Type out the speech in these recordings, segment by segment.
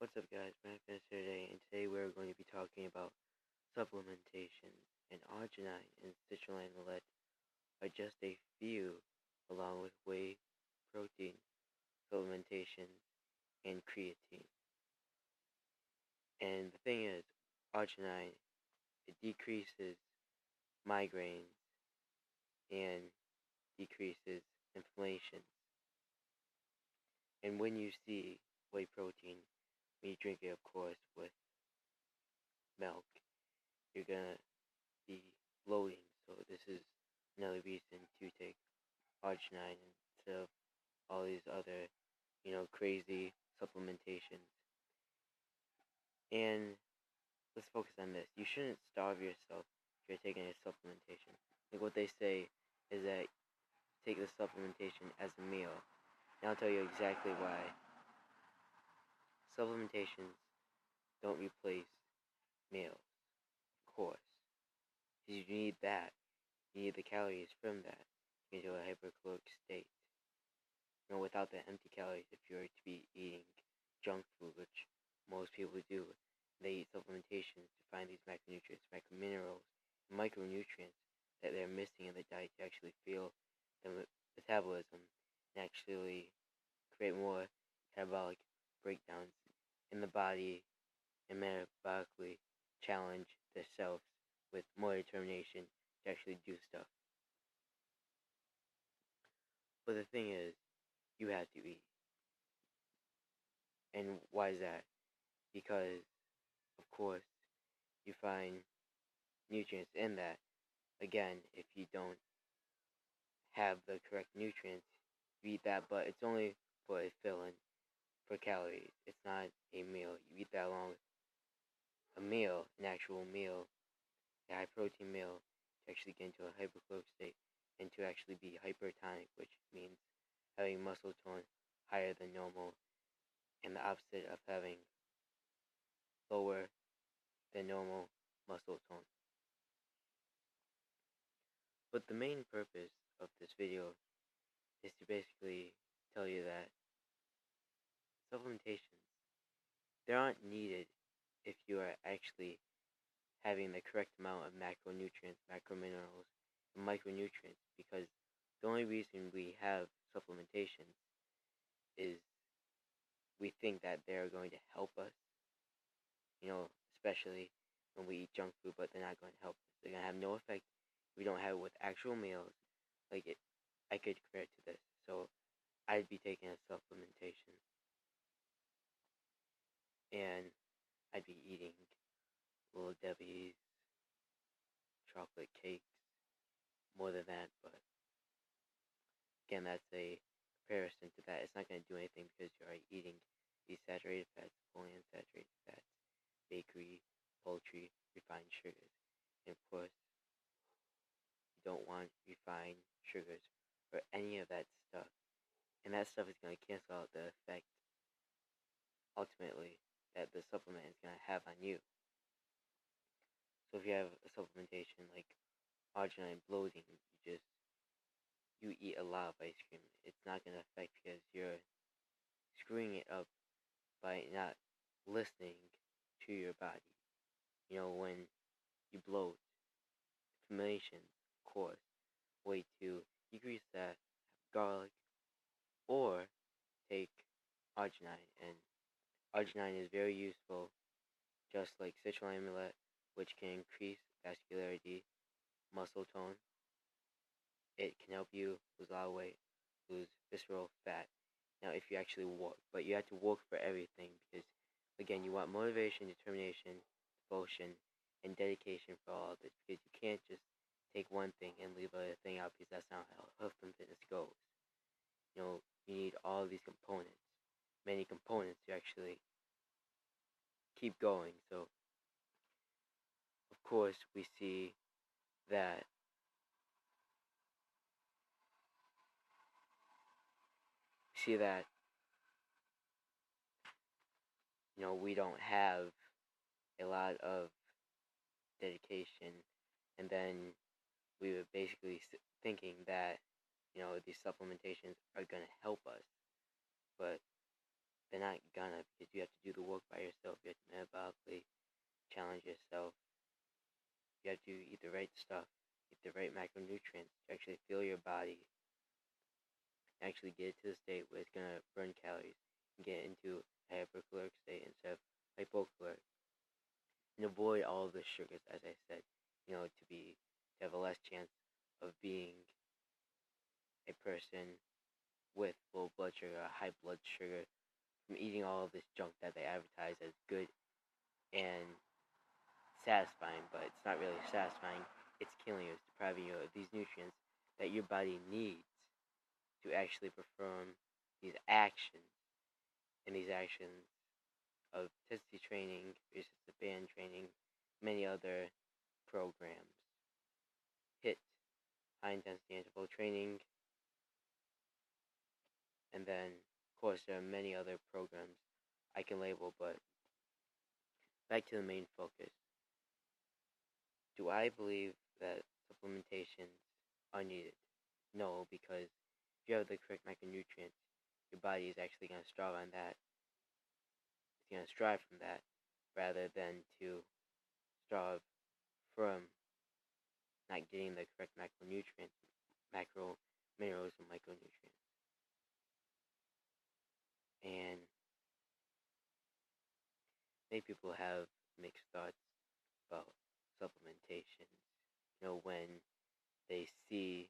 What's up, guys? Brand Finisher today, and today we're going to be talking about supplementation. And arginine and citrulline are just a few, along with whey protein supplementation and creatine. And the thing is, arginine, it decreases migraines and decreases inflammation. And when you see whey protein, when you drink it, of course, with milk, you're gonna be bloating. So this is another reason to take arginine instead of all these other, crazy supplementations. And let's focus on this. You shouldn't starve yourself if you're taking a supplementation. Like what they say is that take the supplementation as a meal. And I'll tell you exactly why. Supplementations don't replace meals, of course. Because you need that. You need the calories from that to get into a hypercaloric state. Without the empty calories, if you were to be eating junk food, which most people do, they eat supplementations to find these macronutrients, macrominerals, and micronutrients that they're missing in the diet to actually feel the metabolism and actually create more metabolic breakdowns in the body and metabolically challenge themselves with more determination to actually do stuff. But the thing is, you have to eat. And why is that? Because, of course, you find nutrients in that. Again, if you don't have the correct nutrients, you eat that, but it's only for a fill-in for calories. It's not a meal. You eat that along with a meal, an actual meal, a high-protein meal, to actually get into a hypercaloric state and to actually be hypertonic, which means having muscle tone higher than normal, and the opposite of having lower than normal muscle tone. But the main purpose of this video is to basically tell you that supplementations, they aren't needed if you are actually having the correct amount of macronutrients, macrominerals, and micronutrients, because the only reason we have supplementations is we think that they're going to help us, especially when we eat junk food, but they're not going to help us. They're going to have no effect if we don't have it with actual meals. I could compare it to this. So I'd be taking a supplementation, and I'd be eating Little Debbie's, chocolate cakes, more than that, but again, that's a comparison to that. It's not going to do anything because you're already eating these saturated fats, polyunsaturated fats, bakery, poultry, refined sugars. And of course, you don't want refined sugars or any of that stuff. And that stuff is going to cancel out the effect, ultimately, that the supplement is going to have on you. So if you have a supplementation like arginine bloating, you eat a lot of ice cream. It's not going to affect because you're screwing it up by not listening to your body. When you bloat, inflammation, of course, way to decrease that, have garlic, or take arginine. And arginine is very useful, just like citrulline, which can increase vascularity, muscle tone. It can help you lose a lot of weight, lose visceral fat. Now, if you actually walk, but you have to work for everything because, again, you want motivation, determination, devotion, and dedication for all of this, because you can't just take one thing and leave other thing out, because that's not how health and fitness goes. You need all of these components, many components, to actually keep going. So, of course, we see that we don't have a lot of dedication, and then we were basically thinking that these supplementations are going to help us, but they're not gonna, because you have to do the work by stuff, get the right macronutrients to actually fuel your body, actually get it to the state where it's gonna burn calories and get into a hypercaloric state instead of hypocaloric, and avoid all of the sugars, as I said, to have a less chance of being a person with low blood sugar or high blood sugar from eating all of this junk that they advertise as good and satisfying, but it's not really satisfying. It's killing you. It's depriving you of these nutrients that your body needs to actually perform these actions. And these actions of intensity training, resistance band training, many other programs. HIT, high intensity interval training, and then, of course, there are many other programs I can label, but back to the main focus. Do I believe that supplementations are needed? No, because if you have the correct macronutrients, your body is actually going to strive on that. It's going to strive from that rather than to strive from not getting the correct macronutrients, macro minerals, and micronutrients. And many people have mixed thoughts about supplementations. When they see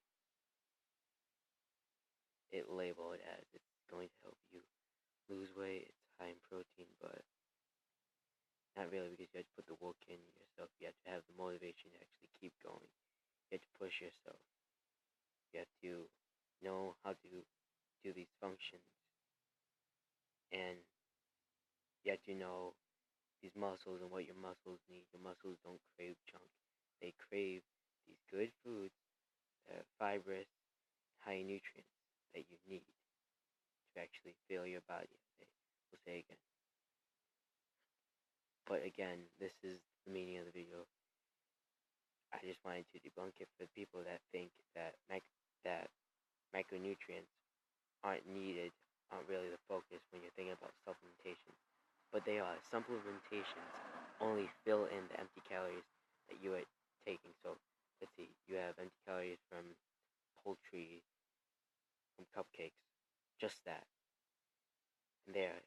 it labeled as it's going to help you lose weight, it's high in protein, but not really, because you have to put the work in yourself. You have to have the motivation to actually keep going. You have to push yourself. You have to know how to do these functions. And you have to know these muscles and what your muscles need. Your muscles don't crave junk. They crave these good foods that are fibrous, high in nutrients that you need to actually fill your body. We'll say again. But again, this is the meaning of the video. I just wanted to debunk it for the people that think that that micronutrients aren't needed, aren't really the focus when you're thinking about supplementation. But they are. Supplementations only fill in the empty calories that you are taking. So let's see, you have empty calories from poultry, from cupcakes, just that. And there,